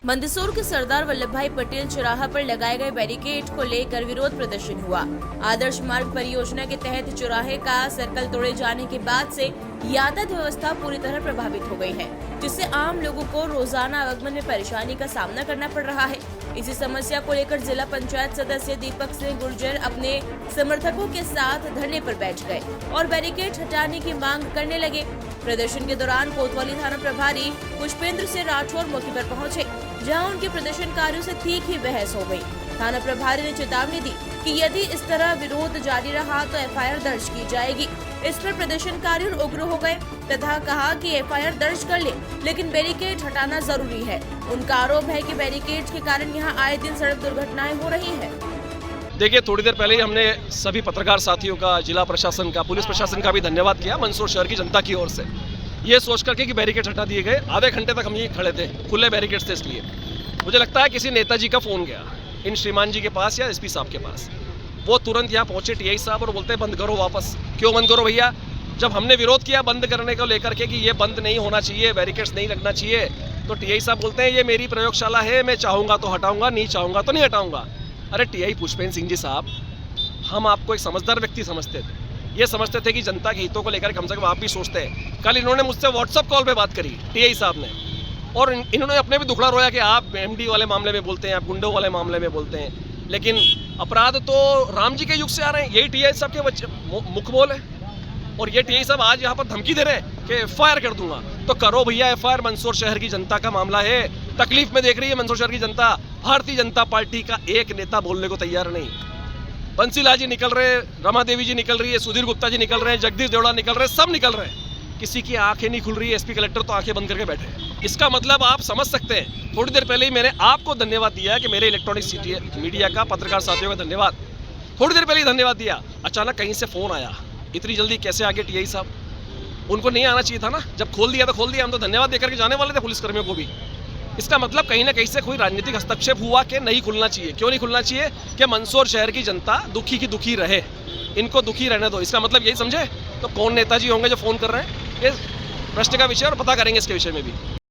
मंदसौर के सरदार वल्लभ भाई पटेल चौराहा पर लगाए गए बैरिकेड को लेकर विरोध प्रदर्शन हुआ। आदर्श मार्ग परियोजना के तहत चौराहे का सर्कल तोड़े जाने के बाद से यातायात व्यवस्था पूरी तरह प्रभावित हो गई है, जिससे आम लोगों को रोजाना आवागमन में परेशानी का सामना करना पड़ रहा है। इसी समस्या को लेकर जिला पंचायत सदस्य दीपक सिंह गुर्जर अपने समर्थकों के साथ धरने पर बैठ गए और बैरिकेड हटाने की मांग करने लगे। प्रदर्शन के दौरान कोतवाली थाना प्रभारी पुष्पेंद्र सिंह राठौर मौके पर पहुंचे, जहां उनके प्रदर्शनकारियों से तीखी बहस हो गई। थाना प्रभारी ने चेतावनी दी कि यदि इस तरह विरोध जारी रहा तो एफआईआर दर्ज की जाएगी। इस पर प्रदर्शनकारी उग्र हो गए तथा कहा कि एफआईआर दर्ज कर ले, लेकिन बैरिकेड हटाना जरूरी है। उनका आरोप है कि बैरिकेड के कारण यहां आए दिन सड़क दुर्घटनाएं हो रही हैं। देखिए, थोड़ी देर पहले ही हमने सभी पत्रकार साथियों का, जिला प्रशासन का, पुलिस प्रशासन का भी धन्यवाद किया मंदसौर शहर की जनता की ओर से, ये सोच करके कि बैरिकेड हटा दिए गए। आधे घंटे तक हम यहीं खड़े थे, खुले बैरिकेड थे। इसलिए मुझे लगता है किसी नेताजी का फ़ोन गया इन श्रीमान जी के पास या एसपी साहब के पास। वो तुरंत यहाँ पहुँचे टीआई साहब और बोलते हैं बंद करो वापस। क्यों बंद करो भैया? जब हमने विरोध किया बंद करने को लेकर के कि ये बंद नहीं होना चाहिए, बैरिकेड्स नहीं लगना चाहिए, तो टीआई साहब बोलते हैं ये मेरी प्रयोगशाला है, मैं चाहूँगा तो हटाऊँगा, नहीं चाहूँगा तो नहीं हटाऊँगा। अरे टीआई पुष्पेंद्र सिंह जी साहब, हम आपको एक समझदार व्यक्ति समझते थे, ये समझते थे कि जनता के हितों को लेकर कम से कम आप भी सोचते हैं। कल इन्होंने मुझसे व्हाट्सएप कॉल पे बात करी टीआई साहब ने, और इन्होंने अपने भी दुखड़ा रोया कि आप एमडी वाले मामले में बोलते हैं, आप गुंडों वाले मामले में बोलते हैं, लेकिन अपराध तो राम जी के युग से आ रहे हैं। यही टीआई साहब के बच्चे मुख बोल है, और ये टीआई साहब आज यहाँ पर धमकी दे रहे हैं कि एफआईआर कर दूंगा। तो करो भैया एफआईआर, मंदसौर शहर की जनता का मामला है, तकलीफ में देख रही है मंदसौर शहर की जनता। भारतीय जनता पार्टी का एक नेता बोलने को तैयार नहीं। बंसीलाल जी निकल रहे, रमा देवी जी निकल रही है, सुधीर गुप्ता जी निकल रहे हैं, जगदीश देवड़ा निकल रहे हैं, सब निकल रहे हैं। किसी की आंखें नहीं खुल रही है। एसपी कलेक्टर तो आंखें बंद करके बैठे हैं। इसका मतलब आप समझ सकते हैं। थोड़ी देर पहले ही मैंने आपको धन्यवाद दिया कि मेरे इलेक्ट्रॉनिक मीडिया का, पत्रकार साथियों का धन्यवाद, थोड़ी देर पहले ही धन्यवाद दिया। अचानक कहीं से फ़ोन आया, इतनी जल्दी कैसे आगे टीआई साहब? उनको नहीं आना चाहिए था ना, जब खोल दिया तो खोल दिया। हम तो धन्यवाद देकर के जाने वाले थे पुलिसकर्मियों को भी। इसका मतलब कहीं ना कहीं से कोई राजनीतिक हस्तक्षेप हुआ कि नहीं खुलना चाहिए। क्यों नहीं खुलना चाहिए? कि मंदसौर शहर की जनता दुखी की दुखी रहे, इनको दुखी रहने दो। इसका मतलब यही समझे? तो कौन नेताजी होंगे जो फ़ोन कर रहे हैं? ये प्रश्न का विषय और पता करेंगे इसके विषय में भी।